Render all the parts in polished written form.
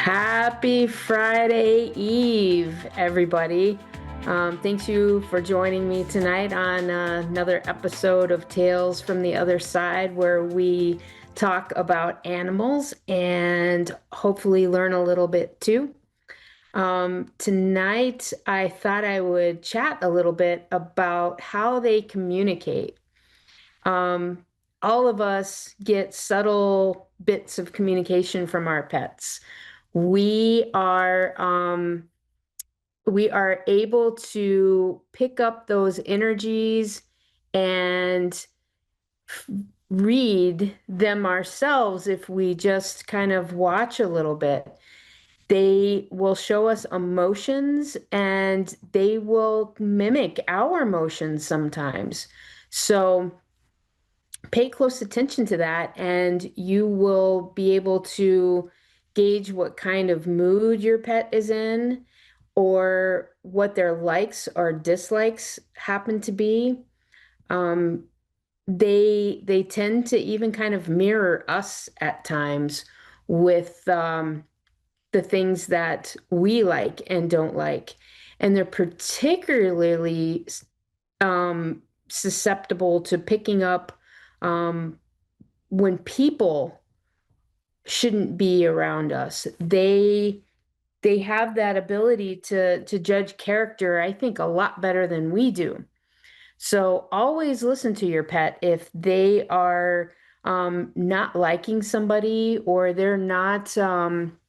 Happy Friday Eve, everybody. Thanks you for joining me tonight on another episode of Tales from the Other Side, where we talk about animals and hopefully learn a little bit too. Tonight, I thought I would chat a little bit about how they communicate. Um, all of us get subtle bits of communication from our pets. We are um, we are able to pick up those energies and read them ourselves if we just kind of watch a little bit. They will show us emotions and they will mimic our emotions sometimes. So pay close attention to that, and you will be able to gauge what kind of mood your pet is in or what their likes or dislikes happen to be. Um, they tend to even kind of mirror us at times with the things that we like and don't like. And they're particularly susceptible to picking up um, when people shouldn't be around us. They have that ability to judge character, I think, a lot better than we do. So always listen to your pet if they are not liking somebody, or they're not um,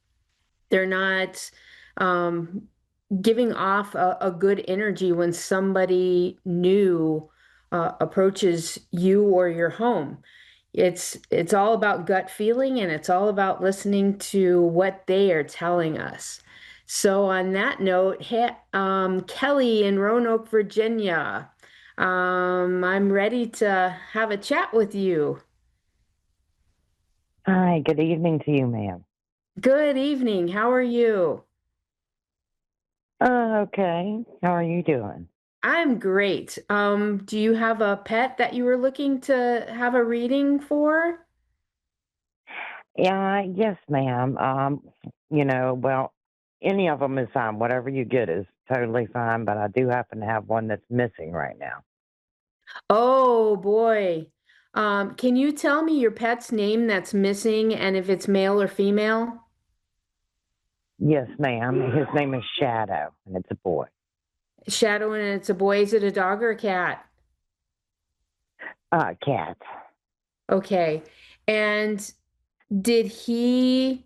giving off a good energy when somebody new approaches you or your home. It's all about gut feeling, and it's all about listening to what they are telling us. So on that note, Kelly in Roanoke, Virginia, I'm ready to have a chat with you. Hi, good evening to you, ma'am. Good evening. How are you? Okay. How are you doing? I'm great. Do you have a pet that you were looking to have a reading for? Yeah, yes, ma'am. Well, any of them is fine. Whatever you get is totally fine, but I do happen to have one that's missing right now. Oh boy. Can you tell me your pet's name that's missing and if it's male or female? Yes, ma'am. His name is Shadow, and it's a boy. Shadow, and it's a boy. Is it a dog or a cat? Cat. Okay. And did he,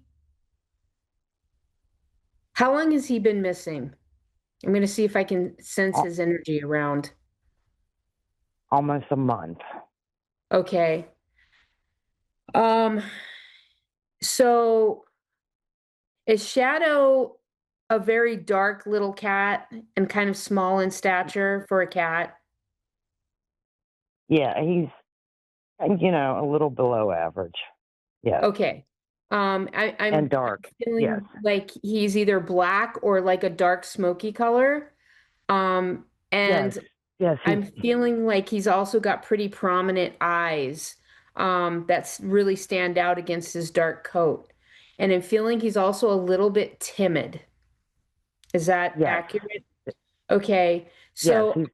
how long has he been missing? I'm going to see if I can sense Al- his energy around. Almost a month. Okay. Um, so is Shadow a very dark little cat and kind of small in stature for a cat? Yeah, he's, a little below average. Yes. Okay. I'm And dark. Yes. feeling like he's either black or like a dark smoky color. Yes. And Yes, I'm feeling like he's also got pretty prominent eyes, that's really stand out against his dark coat. And I'm feeling he's also a little bit timid. Is that yes. accurate? Okay. Yes, So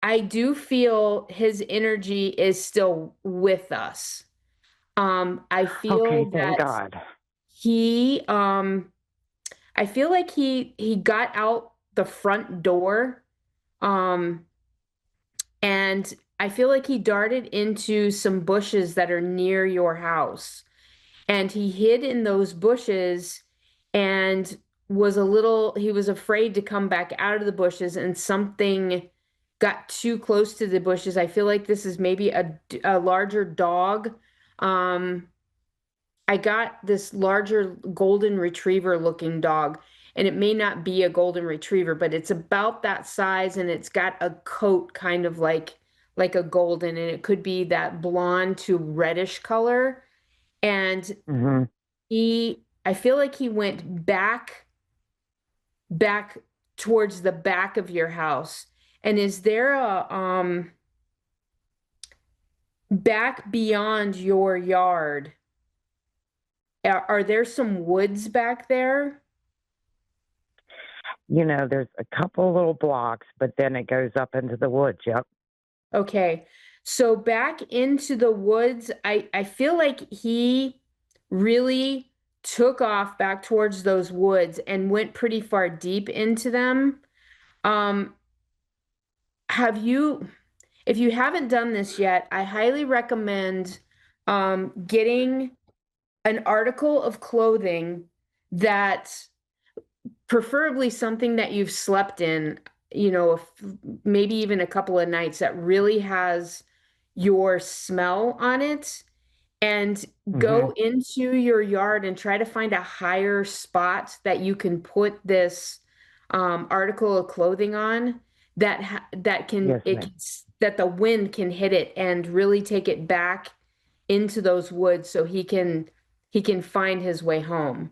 I do feel his energy is still with us. I okay, feel thank that God. he I feel like he got out the front door, um and I feel like he darted into some bushes that are near your house, and he hid in those bushes and he was afraid to come back out of the bushes, and something got too close to the bushes. I feel like this is maybe a larger dog. um I got this larger golden retriever looking dog, and it may not be a golden retriever, but it's about that size, and it's got a coat kind of like a golden, and it could be that blonde to reddish color. And Hmm. I feel like he went back towards the back of your house. And is there a back beyond your yard? Are there some woods back there? There's a couple little blocks, but then it goes up into the woods. Yep. Okay. So back into the woods, I feel like he really took off back towards those woods and went pretty far deep into them. Um, have you, if you haven't done this yet, I highly recommend getting an article of clothing that preferably something that you've slept in, maybe even a couple of nights that really has your smell on it and Hmm. go into your yard and try to find a higher spot that you can put this article of clothing on that can Yes, it ma'am. can, that the wind can hit it and really take it back into those woods so he can find his way home.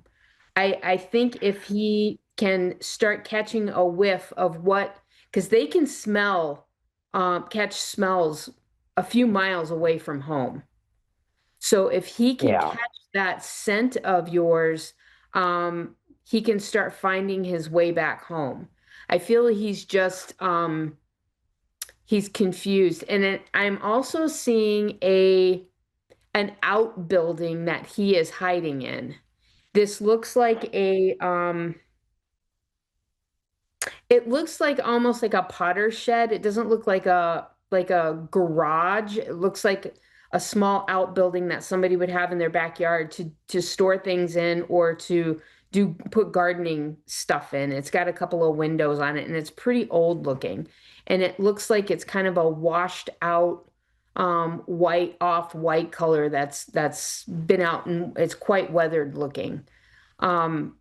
I think if he can start catching a whiff of what, because they can catch smells a few miles away from home. So if he can Yeah. catch that scent of yours, he can start finding his way back home. I feel he's confused. And I'm also seeing an outbuilding that he is hiding in. This looks like it looks like almost like a potter shed. It doesn't look like a garage. It looks like a small outbuilding that somebody would have in their backyard to store things in or to do put gardening stuff in. It's got a couple of windows on it and it's pretty old looking. And it looks like it's kind of a washed out white off white color that's been out and it's quite weathered looking. Um,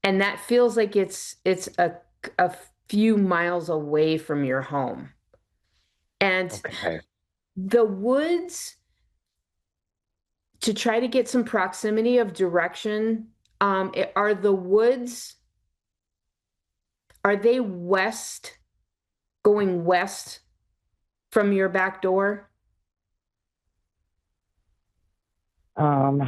and that feels like it's a few miles away from your home. And Okay. the woods, to try to get some proximity of direction, are the woods, are they going west from your back door? Um,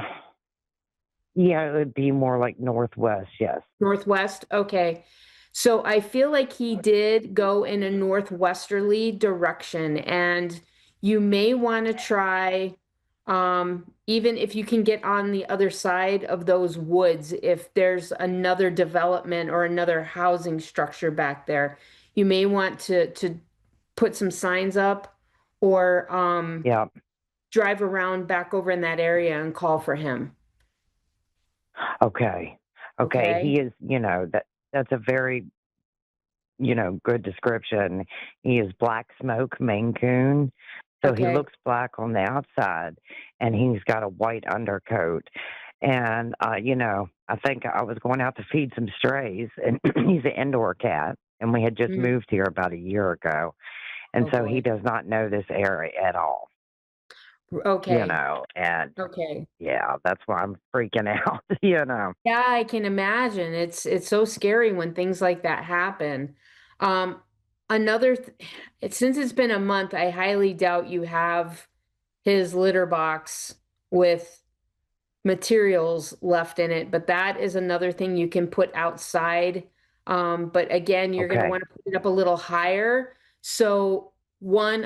yeah, it would be more like northwest. Yes. Northwest? Okay. So I feel like he did go in a northwesterly direction, and you may want to try, even if you can get on the other side of those woods, if there's another development or another housing structure back there, you may want to put some signs up or Yeah. drive around back over in that area and call for him. Okay. Okay. Okay? He is, that's a very, good description. He is black smoke Maine Coon. So he Okay. looks black on the outside and he's got a white undercoat. And, I think I was going out to feed some strays and he's an indoor cat. And we had just Mhm. moved here about a year ago. And Oh so he boy. does not know this area at all, Okay. and Okay. yeah, that's why I'm freaking out. Yeah, I can imagine. It's so scary when things like that happen. Um, since it's been a month, I highly doubt you have his litter box with materials left in it, but that is another thing you can put outside. But again, you're going to Okay. want to put it up a little higher. So one,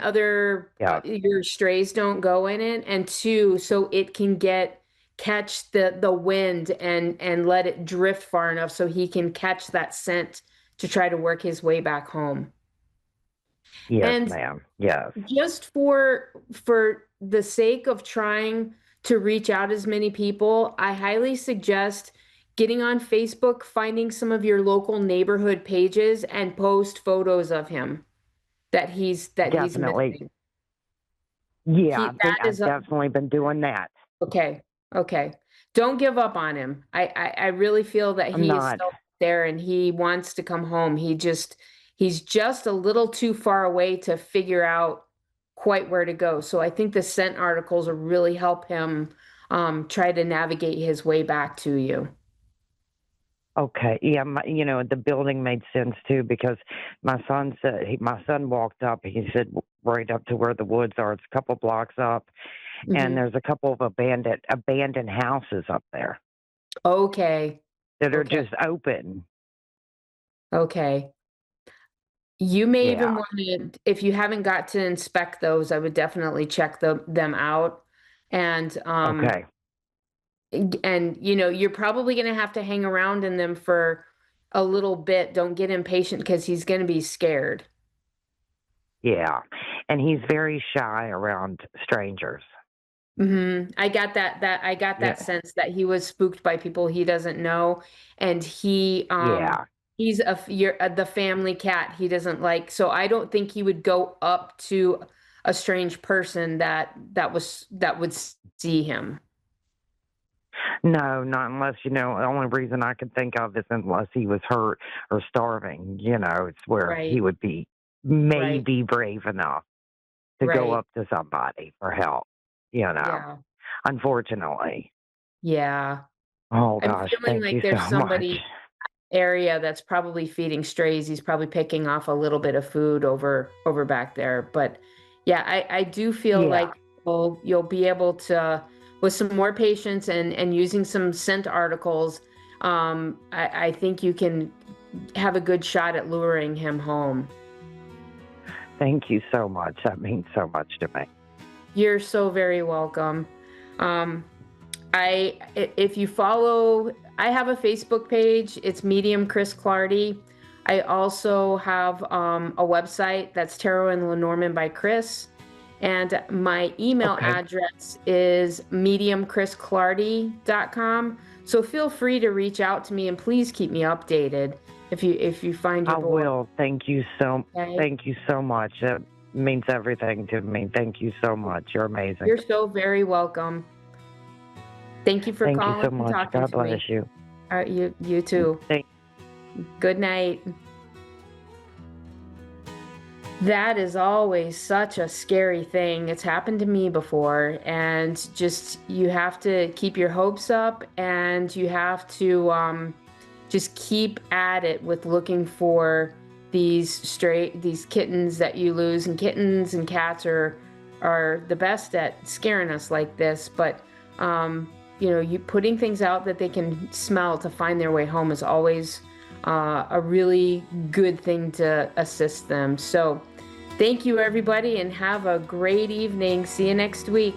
Yeah. your strays don't go in it, and two, so it can catch the wind and let it drift far enough so he can catch that scent to try to work his way back home. Yes, And ma'am. Yes. just for the sake of trying to reach out as many people, I highly suggest getting on Facebook, finding some of your local neighborhood pages and post photos of him that he's Definitely. missing. Yeah, I He think that I've is a definitely been doing that. Okay. Okay. Don't give up on him. I really feel that I'm he is not. still there and he wants to come home. He's just a little too far away to figure out quite where to go. So I think the scent articles will really help him try to navigate his way back to you. Okay. Yeah, the building made sense too because my son walked up. He said right up to where the woods are. It's a couple blocks up, and Hmm. there's a couple of abandoned houses up there Okay. that are Okay. just open. Okay. You may even Yeah. want to, if you haven't got to inspect those, I would definitely check them out. And Okay. and you're probably going to have to hang around in them for a little bit. Don't get impatient because he's going to be scared. Yeah. And he's very shy around strangers. I got that Yeah. sense that he was spooked by people he doesn't know, and Yeah. he's the family cat he doesn't like. So I don't think he would go up to a strange person that would see him. No, not unless, the only reason I can think of is unless he was hurt or starving. It's where he Right, would be right, maybe brave enough to go right. up to somebody for help, you know, Yeah, unfortunately. yeah. Oh I'm gosh, feeling thank like you so there's much. somebody area that's probably feeding strays. He's probably picking off a little bit of food over back there. But yeah, I do feel Yeah, like you'll be able to, with some more patience and using some scent articles, I think you can have a good shot at luring him home. thank you so much. That means so much to me. You're so very welcome. Um, if you follow, I have a Facebook page. It's Medium Chris Clardy. I also have a website that's Tarot and Lenormand by Chris. And my email Okay, address is mediumchrisclardy.com. So feel free to reach out to me and please keep me updated if you find your I boy. will. Okay. Thank you so much. That means everything to me. Thank you so much. You're amazing. You're so very welcome. Thank you for Thank you calling so and much. talking God to bless me. you. All right, you too. Thank Good night. That is always such a scary thing. It's happened to me before, and just you have to keep your hopes up and you have to just keep at it with looking for these kittens that you lose. And kittens and cats are the best at scaring us like this, but you putting things out that they can smell to find their way home is always a really good thing to assist them. So thank you, everybody, and have a great evening. See you next week.